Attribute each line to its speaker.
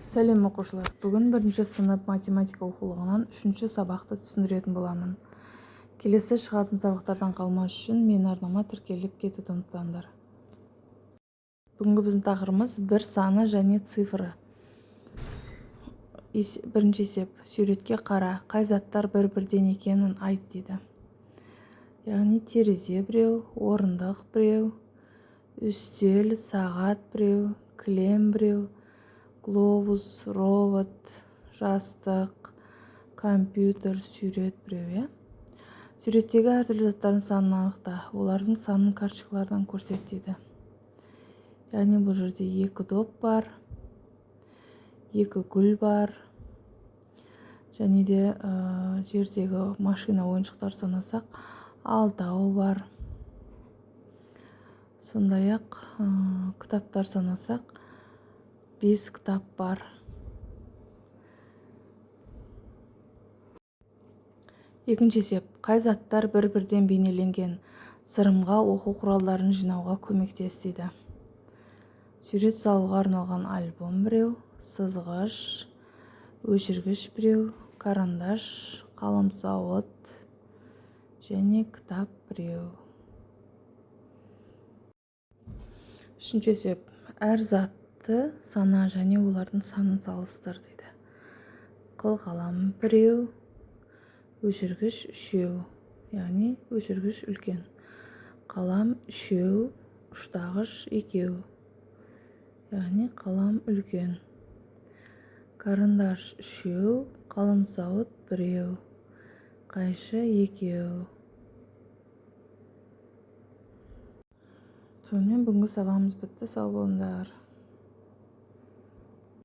Speaker 1: Сәлем оқушылар. Бүгін 1-ші сынып математика оқулығынан 3-ші сабақты түсіндіретін боламын. Келесі шығатын сабақтардан қалмас үшін мен арнама тіркеліп кетуді ұмытпаңдар. Бүгінгі біздің тақырыбымыз бір саны және цифры. Бірінші есеп. Суретке қара, қай заттар бір-бірден екенін айт дейді. Яғни терезе біреу, орындық біреу, үстел, сағат біреу, кілем біреу, глобус, робот, жастық, компьютер, сурет біреу. Суреттегі әртүрлі заттардың санын анықта, олардың санын карточкалардан көрсет дейді. Яғни бұл жерде 2 доп бар, 2 гүл бар, және де жердегі машина ойыншықтар санасақ, 6 бар. Сондай-ақ кітаптар санасақ, 5 кітап бар. Екінші есеп. Қай заттар бір-бірден бейнеленген сырымға оқу құралдарын жинауға көмектес дейді. Сурет салуға арналған альбом біреу, сызғыш, өшіргіш біреу, карандаш, қаламсауыт және кітап біреу. Үшінші есеп. Әр затты сана және олардың санын салыстыр дейді. Қылқалам біреу, өшіргіш 3, яғни өшіргіш үлкен. Қалам 3, ұштағыш 2, яғни қалам үлкен. Карандаш 3, қаламсауыт 1, қайшы 2. Сонымен бүгінгі сабағымыз бітті. Сау болыңдар.